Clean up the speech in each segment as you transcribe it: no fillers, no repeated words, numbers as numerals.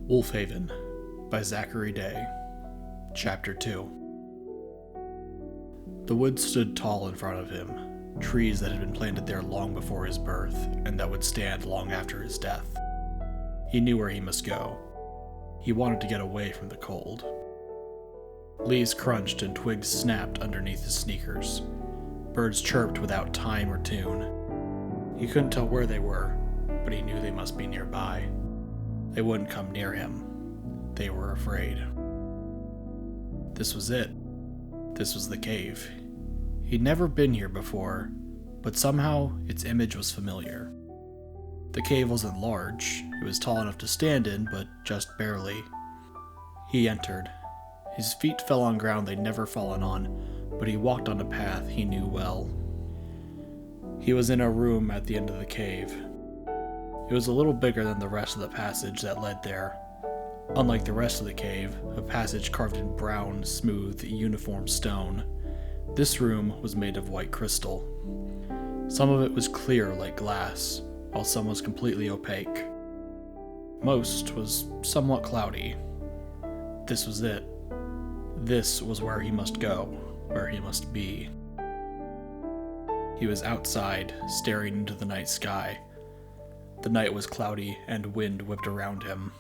Wolfhaven by Zachary Day. Chapter 2. The woods stood tall in front of him, trees that had been planted there long before his birth, and that would stand long after his death. He knew where he must go. He wanted to get away from the cold. Leaves crunched and twigs snapped underneath his sneakers. Birds chirped without time or tune. He couldn't tell where they were, but he knew they must be nearby. They wouldn't come near him. They were afraid. This was it. This was the cave. He'd never been here before, but somehow its image was familiar. The cave wasn't large. It was tall enough to stand in, but just barely. He entered. His feet fell on ground they'd never fallen on, but he walked on a path he knew well. He was in a room at the end of the cave. It was a little bigger than the rest of the passage that led there. Unlike the rest of the cave, a passage carved in brown, smooth, uniform stone, this room was made of white crystal. Some of it was clear like glass, while some was completely opaque. Most was somewhat cloudy. This was it. This was where he must go, where he must be. He was outside, staring into the night sky. The night was cloudy and wind whipped around him.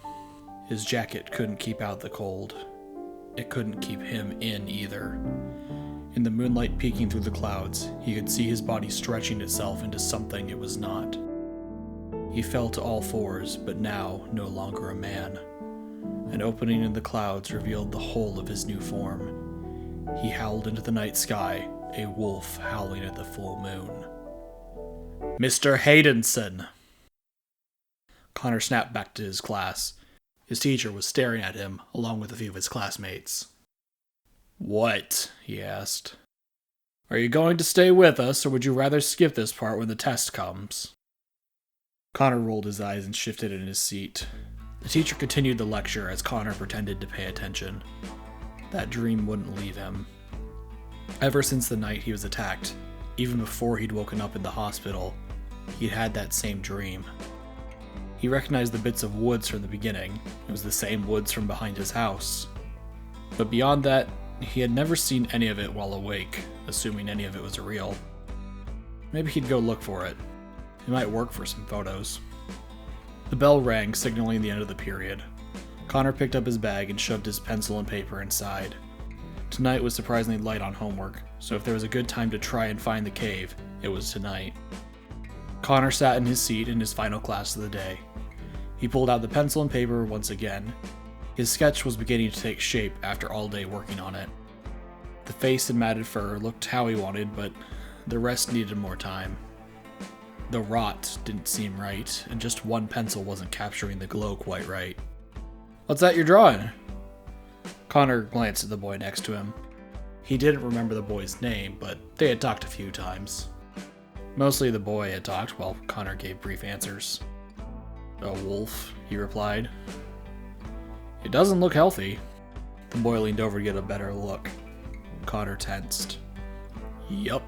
His jacket couldn't keep out the cold. It couldn't keep him in either. In the moonlight peeking through the clouds, he could see his body stretching itself into something it was not. He fell to all fours, but now no longer a man. An opening in the clouds revealed the whole of his new form. He howled into the night sky, a wolf howling at the full moon. "Mr. Haydenson!" Connor snapped back to his class. His teacher was staring at him, along with a few of his classmates. "What?" he asked. "Are you going to stay with us, or would you rather skip this part when the test comes?" Connor rolled his eyes and shifted in his seat. The teacher continued the lecture as Connor pretended to pay attention. That dream wouldn't leave him. Ever since the night he was attacked, even before he'd woken up in the hospital, he'd had that same dream. He recognized the bits of woods from the beginning. It was the same woods from behind his house. But beyond that, he had never seen any of it while awake, assuming any of it was real. Maybe he'd go look for it. It might work for some photos. The bell rang, signaling the end of the period. Connor picked up his bag and shoved his pencil and paper inside. Tonight was surprisingly light on homework, so if there was a good time to try and find the cave, it was tonight. Connor sat in his seat in his final class of the day. He pulled out the pencil and paper once again. His sketch was beginning to take shape after all day working on it. The face and matted fur looked how he wanted, but the rest needed more time. The rot didn't seem right, and just one pencil wasn't capturing the glow quite right. "What's that you're drawing?" Connor glanced at the boy next to him. He didn't remember the boy's name, but they had talked a few times. Mostly the boy had talked while Connor gave brief answers. "A wolf," he replied. "It doesn't look healthy." The boy leaned over to get a better look. Connor tensed. "Yup."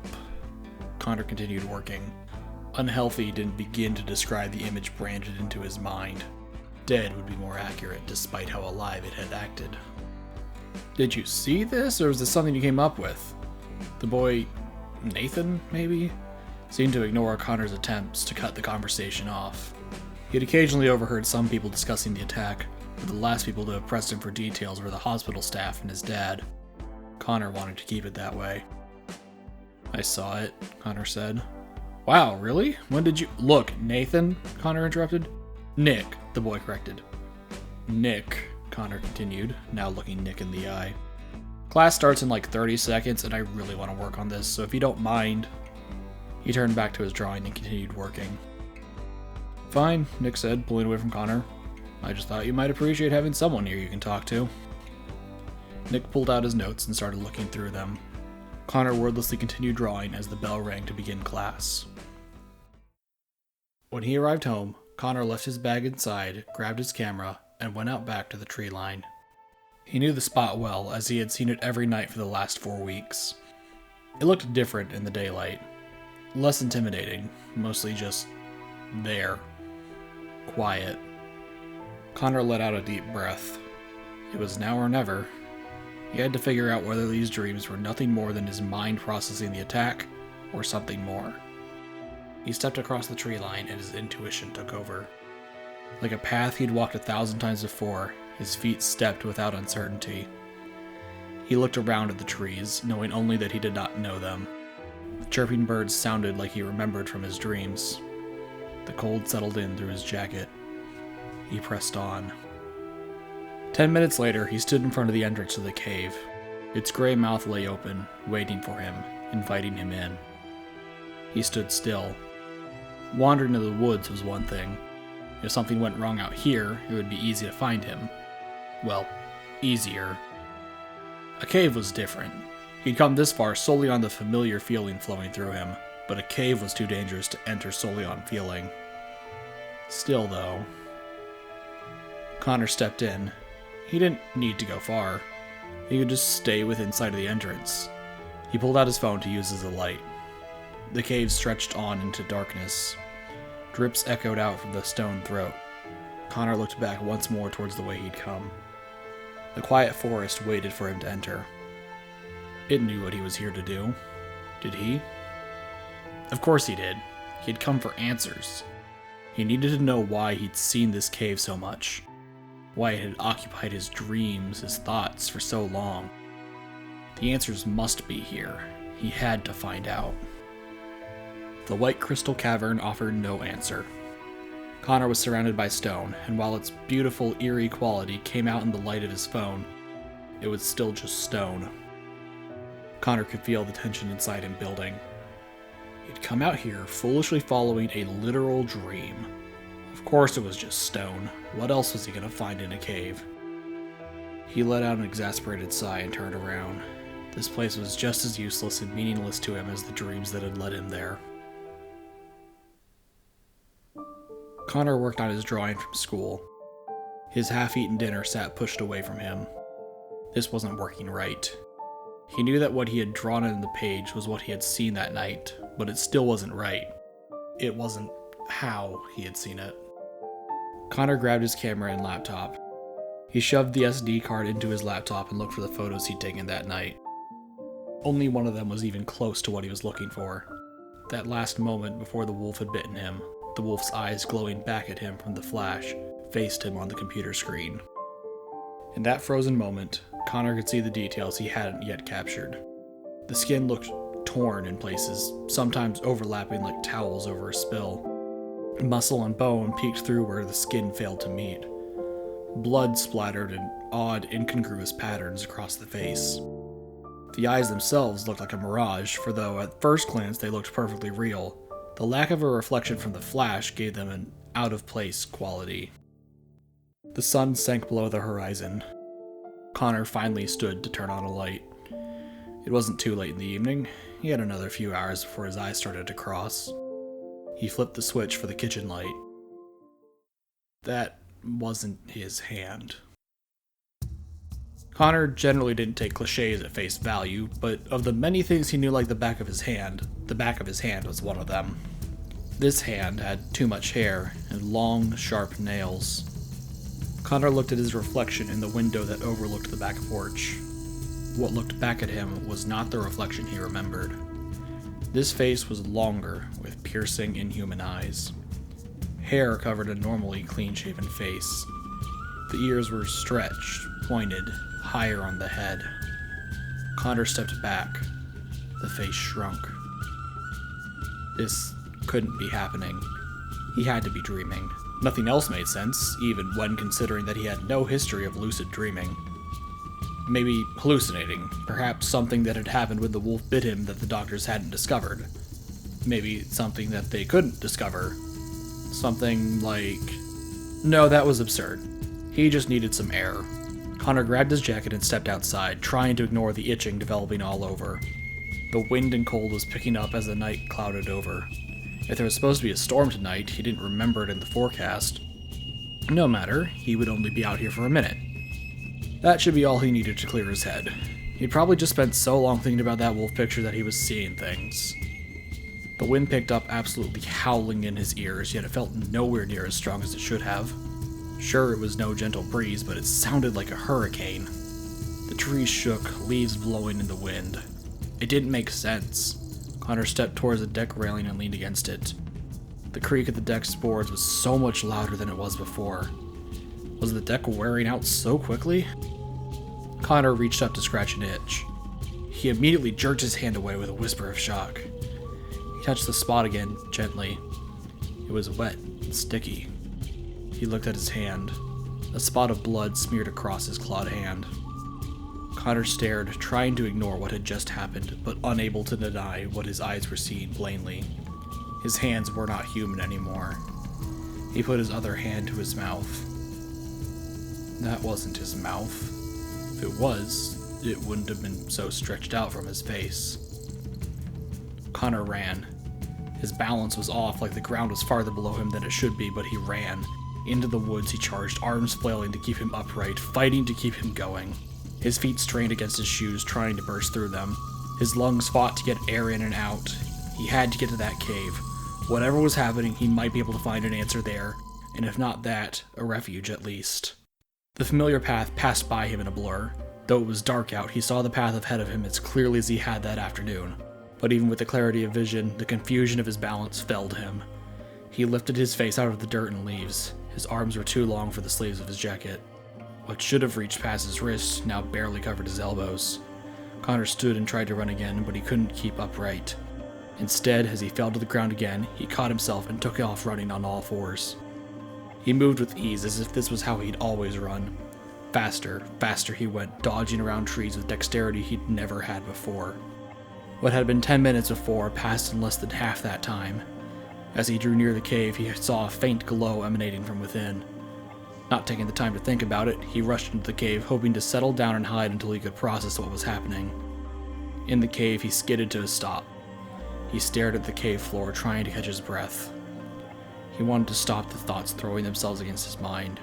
Connor continued working. Unhealthy didn't begin to describe the image branded into his mind. Dead would be more accurate, despite how alive it had acted. "Did you see this, or was this something you came up with?" The boy, Nathan, maybe, seemed to ignore Connor's attempts to cut the conversation off. He had occasionally overheard some people discussing the attack, but the last people to have pressed him for details were the hospital staff and his dad. Connor wanted to keep it that way. "I saw it," Connor said. "Wow, really? When did you—" "Look, Nathan," Connor interrupted. "Nick," the boy corrected. "Nick," Connor continued, now looking Nick in the eye. "Class starts in like 30 seconds, and I really want to work on this, so if you don't mind..." He turned back to his drawing and continued working. "Fine," Nick said, pulling away from Connor. "I just thought you might appreciate having someone here you can talk to." Nick pulled out his notes and started looking through them. Connor wordlessly continued drawing as the bell rang to begin class. When he arrived home, Connor left his bag inside, grabbed his camera, and went out back to the tree line. He knew the spot well, as he had seen it every night for the last 4 weeks. It looked different in the daylight. Less intimidating, mostly just there. Quiet. Connor let out a deep breath. It was now or never. He had to figure out whether these dreams were nothing more than his mind processing the attack, or something more. He stepped across the tree line and his intuition took over. Like a path he'd walked 1,000 times before, his feet stepped without uncertainty. He looked around at the trees, knowing only that he did not know them. The chirping birds sounded like he remembered from his dreams. The cold settled in through his jacket. He pressed on. 10 minutes later, he stood in front of the entrance to the cave. Its gray mouth lay open, waiting for him, inviting him in. He stood still. Wandering into the woods was one thing. If something went wrong out here, it would be easy to find him. Well, easier. A cave was different. He'd come this far solely on the familiar feeling flowing through him, but a cave was too dangerous to enter solely on feeling. Still, though, Connor stepped in. He didn't need to go far. He could just stay within sight of the entrance. He pulled out his phone to use as a light. The cave stretched on into darkness. Drips echoed out from the stone throat. Connor looked back once more towards the way he'd come. The quiet forest waited for him to enter. It knew what he was here to do. Did he? Of course he did. He'd come for answers. He needed to know why he'd seen this cave so much. Why it had occupied his dreams, his thoughts for so long. The answers must be here. He had to find out. The white crystal cavern offered no answer. Connor was surrounded by stone, and while its beautiful, eerie quality came out in the light of his phone, it was still just stone. Connor could feel the tension inside him building. He'd come out here foolishly following a literal dream. Of course it was just stone. What else was he going to find in a cave? He let out an exasperated sigh and turned around. This place was just as useless and meaningless to him as the dreams that had led him there. Connor worked on his drawing from school. His half-eaten dinner sat pushed away from him. This wasn't working right. He knew that what he had drawn on the page was what he had seen that night, but it still wasn't right. It wasn't how he had seen it. Connor grabbed his camera and laptop. He shoved the SD card into his laptop and looked for the photos he'd taken that night. Only one of them was even close to what he was looking for. That last moment before the wolf had bitten him, the wolf's eyes glowing back at him from the flash, faced him on the computer screen. In that frozen moment, Connor could see the details he hadn't yet captured. The skin looked torn in places, sometimes overlapping like towels over a spill. Muscle and bone peeked through where the skin failed to meet. Blood splattered in odd, incongruous patterns across the face. The eyes themselves looked like a mirage, for though at first glance they looked perfectly real, the lack of a reflection from the flash gave them an out-of-place quality. The sun sank below the horizon. Connor finally stood to turn on a light. It wasn't too late in the evening. He had another few hours before his eyes started to cross. He flipped the switch for the kitchen light. That wasn't his hand. Connor generally didn't take cliches at face value, but of the many things he knew like the back of his hand was one of them. This hand had too much hair and long, sharp nails. Connor looked at his reflection in the window that overlooked the back porch. What looked back at him was not the reflection he remembered. This face was longer, with piercing, inhuman eyes. Hair covered a normally clean-shaven face. The ears were stretched, pointed, higher on the head. Connor stepped back. The face shrunk. This couldn't be happening. He had to be dreaming. Nothing else made sense, even when considering that he had no history of lucid dreaming. Maybe hallucinating, perhaps something that had happened when the wolf bit him that the doctors hadn't discovered. Maybe something that they couldn't discover. Something like... No, that was absurd. He just needed some air. Connor grabbed his jacket and stepped outside, trying to ignore the itching developing all over. The wind and cold was picking up as the night clouded over. If there was supposed to be a storm tonight, he didn't remember it in the forecast. No matter, he would only be out here for a minute. That should be all he needed to clear his head. He'd probably just spent so long thinking about that wolf picture that he was seeing things. The wind picked up, absolutely howling in his ears, yet it felt nowhere near as strong as it should have. Sure, it was no gentle breeze, but it sounded like a hurricane. The trees shook, leaves blowing in the wind. It didn't make sense. Connor stepped towards the deck railing and leaned against it. The creak of the deck's boards was so much louder than it was before. Was the deck wearing out so quickly? Connor reached up to scratch an itch. He immediately jerked his hand away with a whisper of shock. He touched the spot again, gently. It was wet and sticky. He looked at his hand. A spot of blood smeared across his clawed hand. Connor stared, trying to ignore what had just happened, but unable to deny what his eyes were seeing plainly. His hands were not human anymore. He put his other hand to his mouth. That wasn't his mouth. If it was, it wouldn't have been so stretched out from his face. Connor ran. His balance was off, like the ground was farther below him than it should be, but he ran. Into the woods he charged, arms flailing to keep him upright, fighting to keep him going. His feet strained against his shoes, trying to burst through them. His lungs fought to get air in and out. He had to get to that cave. Whatever was happening, he might be able to find an answer there, and if not that, a refuge at least. The familiar path passed by him in a blur. Though it was dark out, he saw the path ahead of him as clearly as he had that afternoon. But even with the clarity of vision, the confusion of his balance failed him. He lifted his face out of the dirt and leaves. His arms were too long for the sleeves of his jacket. What should have reached past his wrists now barely covered his elbows. Connor stood and tried to run again, but he couldn't keep upright. Instead, as he fell to the ground again, he caught himself and took off running on all fours. He moved with ease as if this was how he'd always run. Faster, faster he went, dodging around trees with dexterity he'd never had before. What had been 10 minutes before passed in less than half that time. As he drew near the cave, he saw a faint glow emanating from within. Not taking the time to think about it, he rushed into the cave, hoping to settle down and hide until he could process what was happening. In the cave, he skidded to a stop. He stared at the cave floor, trying to catch his breath. He wanted to stop the thoughts throwing themselves against his mind.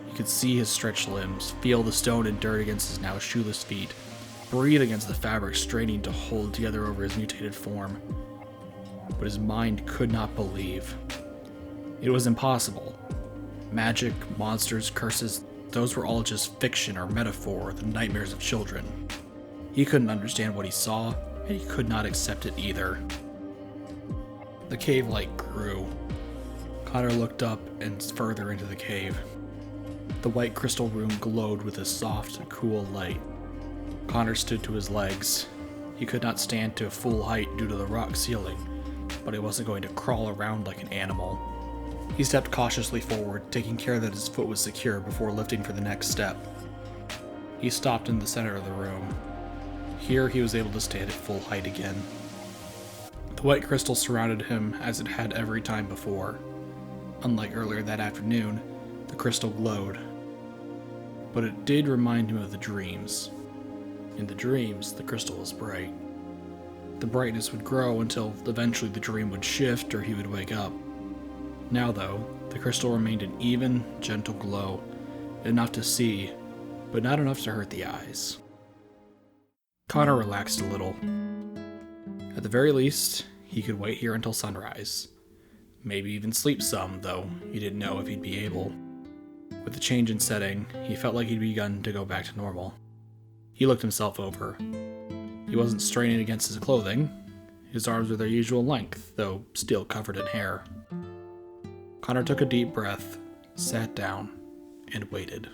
He could see his stretched limbs, feel the stone and dirt against his now shoeless feet, breathe against the fabric straining to hold together over his mutated form. But his mind could not believe. It was impossible. Magic, monsters, curses, those were all just fiction or metaphor, the nightmares of children. He couldn't understand what he saw, and he could not accept it either. The cave light grew. Connor looked up and further into the cave. The white crystal room glowed with a soft, cool light. Connor stood to his legs. He could not stand to full height due to the rock ceiling, but he wasn't going to crawl around like an animal. He stepped cautiously forward, taking care that his foot was secure before lifting for the next step. He stopped in the center of the room. Here he was able to stand at full height again. The white crystal surrounded him as it had every time before. Unlike earlier that afternoon, the crystal glowed. But it did remind him of the dreams. In the dreams, the crystal was bright. The brightness would grow until eventually the dream would shift or he would wake up. Now, though, the crystal remained an even, gentle glow, enough to see, but not enough to hurt the eyes. Connor relaxed a little. At the very least, he could wait here until sunrise. Maybe even sleep some, though he didn't know if he'd be able. With the change in setting, he felt like he'd begun to go back to normal. He looked himself over. He wasn't straining against his clothing. His arms were their usual length, though still covered in hair. Connor took a deep breath, sat down, and waited.